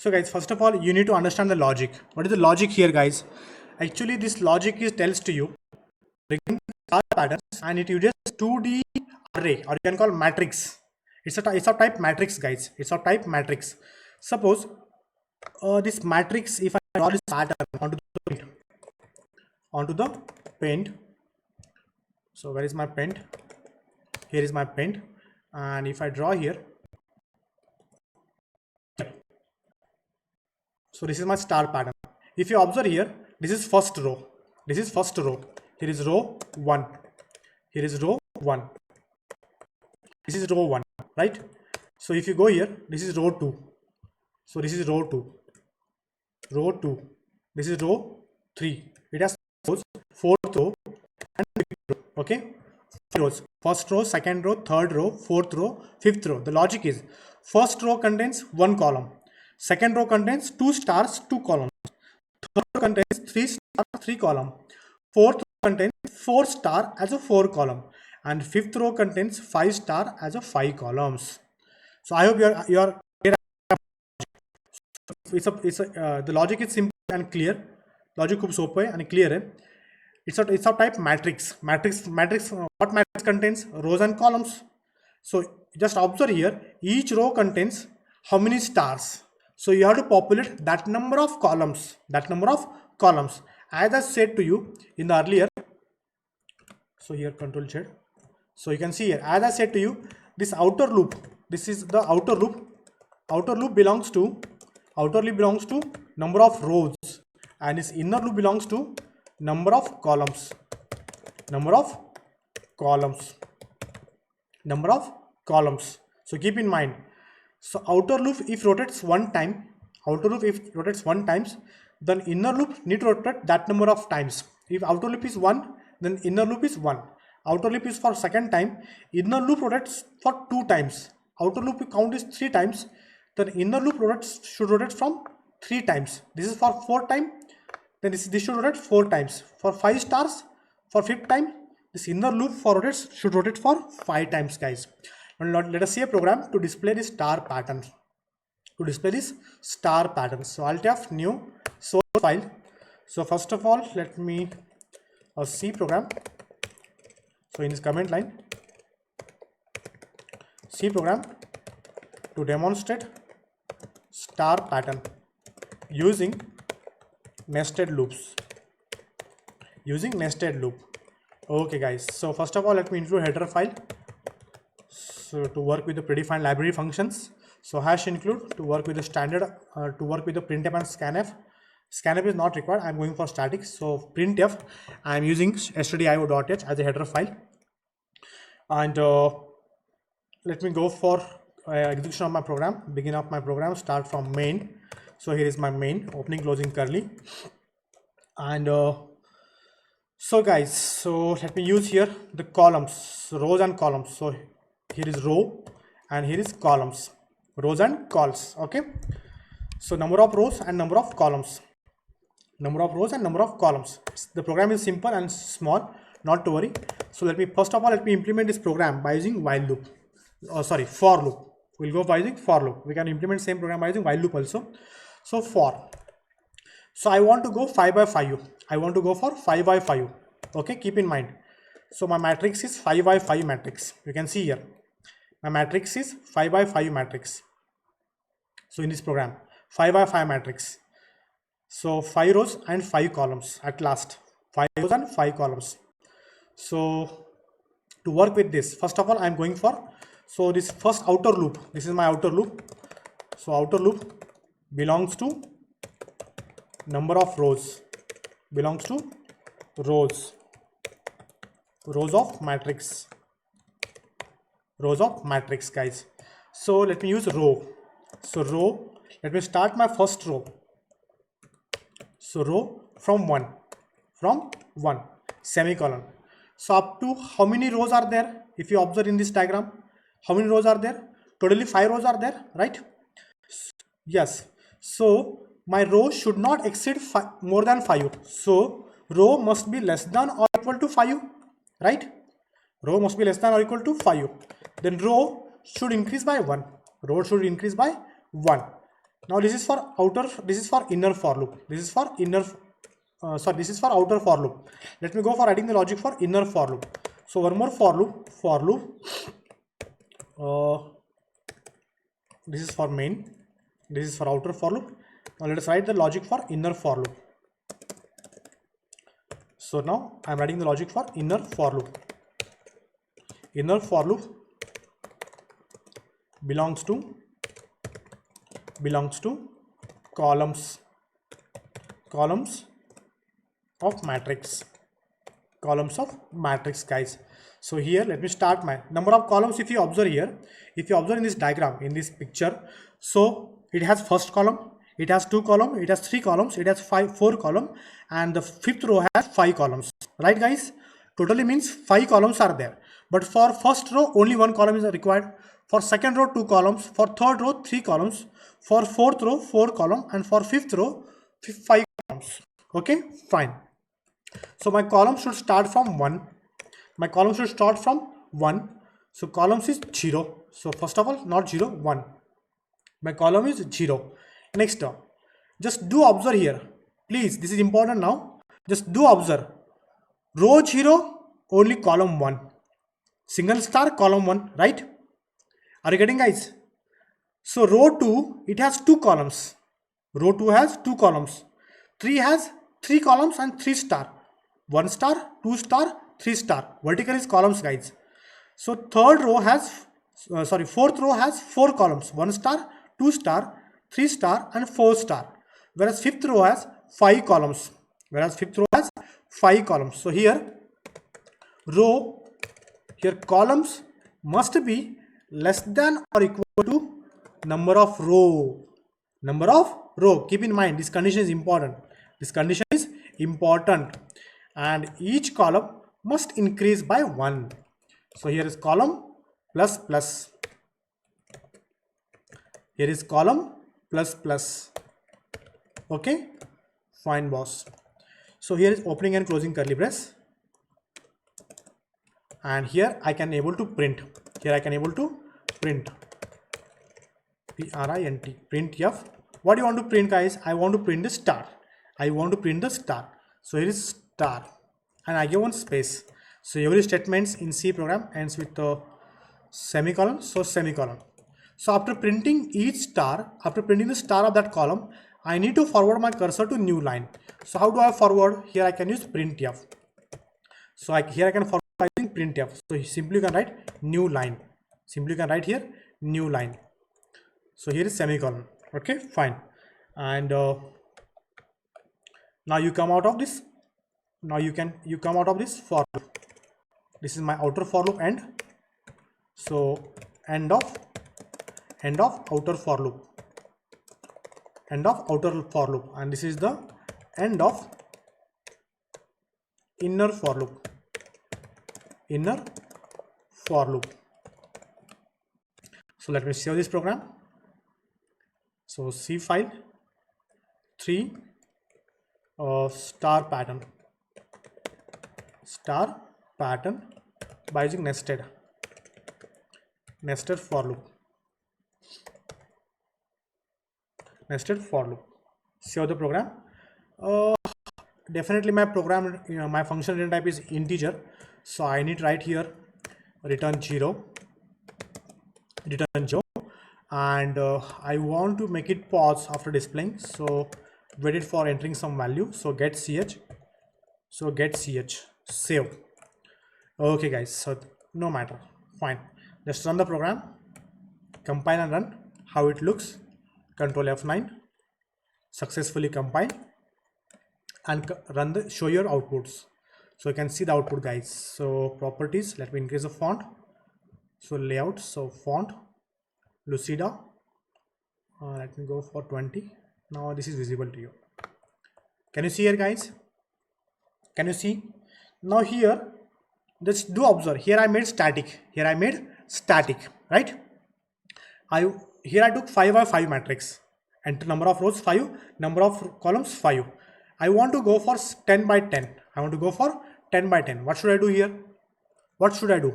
So guys, first of all, you need to understand the logic. What is the logic here, guys? Actually, this logic is tells to you regarding star patterns, and it uses 2D array, or you can call matrix. It's a type matrix, guys. It's a type matrix. Suppose this matrix, if I draw this pattern onto the paint. So where is my paint? Here is my paint, and if I draw here, so this is my star pattern. If you observe here, this is first row. This is first row. Here is row 1. Here is row 1. This is row 1, right? So if you go here, this is row 2. So this is row 2. Row 2. This is row 3. It has rows, 4th row and 5th row. Okay? Rows. First row, second row, third row, fourth row, fifth row. The logic is first row contains 1 column. Second row contains 2 stars, 2 columns. Third row contains 3 stars, 3 column. Fourth row contains 4 star as a 4 column. And fifth row contains 5 star as a 5 columns. So I hope you are clear. The logic is simple and clear. Logic खूप सोपं आहे आणि clear आहे. It's a type matrix. What matrix contains? Rows and columns. So just observe here, each row contains how many stars. So you have to populate that number of columns. As I said to you in the earlier. So here control Z. So you can see here, as I said to you, this outer loop. This is the outer loop. Outer loop belongs to number of rows, and this inner loop belongs to number of columns. So keep in mind. So outer loop if rotates one time, then inner loop need to rotate that number of times. If outer loop is 1, then inner loop is 1. Outer loop is for second time, inner loop rotates for 2 times. Outer loop count is 3 times, then inner loop should rotate from 3 times. This is for 4 time, then this should rotate 4 times. For 5 stars, for 5th time, this inner loop should rotate for 5 times, guys. And let us see a program to display this star pattern. So I'll tap new source file. So first of all, let me C program. So in this command line, C program to demonstrate star pattern using nested loops. Okay guys, so first of all, let me include header file. So to work with the predefined library functions, so hash include to work with the standard, to work with the printf and scanf. Scanf is not required. I'm going for static. So printf, I'm using stdio.h as a header file. And let me go for execution of my program. Begin of my program. Start from main. So here is my main, opening, closing curly. And so guys, so let me use here the columns, rows and columns. So here is row and here is columns, rows and cols. Okay. So number of rows and number of columns. The program is simple and small, not to worry. So let me implement this program by using while loop. For loop. We'll go by using for loop. We can implement same program by using while loop also. So for. So I want to go 5 by 5. I want to go for 5 by 5. Okay, keep in mind. So my matrix is 5 by 5 matrix. You can see here. My matrix is 5 by 5 matrix. So in this program, 5 by 5 matrix. So 5 rows and 5 columns at last. 5 rows and 5 columns. So to work with this, first of all, I'm going for, so this first outer loop. This is my outer loop. So outer loop belongs to number of rows. Rows of matrix. Guys. So let me use row. So row, let me start my first row. So row from 1, semicolon. So up to how many rows are there? If you observe in this diagram, how many rows are there? Totally 5 rows are there, right? Yes. So my row should not exceed more than 5. So row must be less than or equal to 5, right? Row must be less than or equal to 5. Then row should increase by 1. Now this is for outer, this is for inner for loop. This is for inner, this is for outer for loop. Let me go for writing the logic for inner for loop. So one more for loop, this is for main, this is for outer for loop. Now let us write the logic for inner for loop. So now I am writing the logic for inner for loop. Inner for loop belongs to columns of matrix, guys. So here let me start my number of columns. If you observe here, if you observe in this diagram, in this picture, so it has first column, it has 2 columns, it has 3 columns, it has 4 columns, and the fifth row has 5 columns, right guys? Totally means 5 columns are there, but for first row only 1 column is required, for second row 2 columns, for third row 3 columns, for fourth row 4 columns, and for fifth row 5 columns. Okay, fine. So my column should start from 1. My column should start from 1. So columns is 0. So first of all, not 0, 1. My column is 0. Next, just do observe here. Please, this is important now. Just do observe. Row 0, only column 1. Single star, column 1, right? Are you getting, guys? So row 2, it has 2 columns. Row 2 has 2 columns. 3 has 3 columns and 3 star. 1 star, 2 star, 3 star. Vertical is columns, guys. So fourth row has 4 columns. 1 star, 2 star, 3 star, and 4 star. Whereas fifth row has 5 columns. So here columns must be less than or equal to number of row. Keep in mind, this condition is important. And each column must increase by 1. So here is column plus plus. Here is column plus plus. Okay, fine, boss. So here is opening and closing curly brace, and here I can able to print. Print F. What do you want to print, guys? I want to print the star. So here is star, and I give one space. So every statements in C program ends with a semicolon. So semicolon. So after printing the star of that column, I need to forward my cursor to new line. So how do I forward? Here I can use printf. So here I can forward by using printf. So simply you can write new line. New line. So here is semicolon. Okay, fine. And now you come out of this. You come out of this for loop. This is my outer for loop end. So end of outer for loop. And this is the end of inner for loop. So let me save this program. So C file 3 star pattern by using nested for loop. Save the program. Definitely my program, my function return type is integer, so I need right here return 0, and I want to make it pause after displaying, so wait it for entering some value. So get ch, save. Okay guys, so no matter, fine. Just run the program, compile and run. How it looks? Control F9, successfully compile, and run the show your outputs. So you can see the output, guys. So properties, let me increase the font. So layout, so font Lucida, let me go for 20. Now this is visible to you. Can you see here, guys? Can you see? Now here, just do observe. Here I made static, right? Here I took 5 by 5 matrix, and number of rows 5, number of columns 5. I want to go for 10 by 10. What should I do here?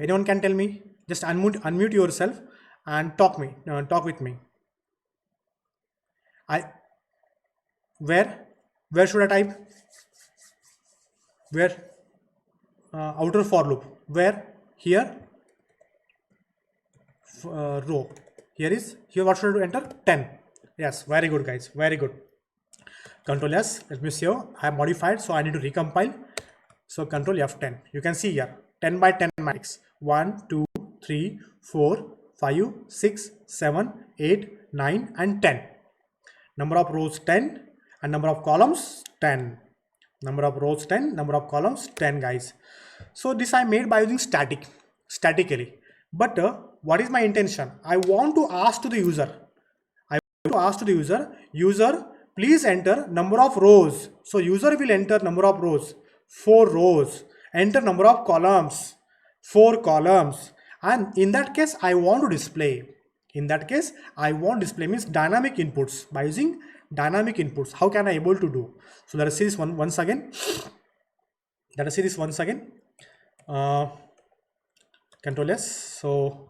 Anyone can tell me? Just unmute yourself and talk with me. where should I type? Where? Outer for loop. Where? Here. Row. Here what should I enter? 10. Yes, very good guys, very good. Control S, let me see. I have modified, so I need to recompile. So Control F10. You can see here 10 by 10 matrix. 1, 2, 3, 4, 5, 6, 7, 8, 9, and 10. Number of rows 10 and number of columns 10. Number of rows 10, number of columns 10 guys. So this I made by using statically. But what is my intention? I want to ask to the user. User, please enter number of rows. So user will enter number of rows, 4 rows. Enter number of columns, 4 columns. And in that case, I want to display. Means dynamic inputs. By using dynamic inputs, how can I able to do? So let us see this once again. Control S. So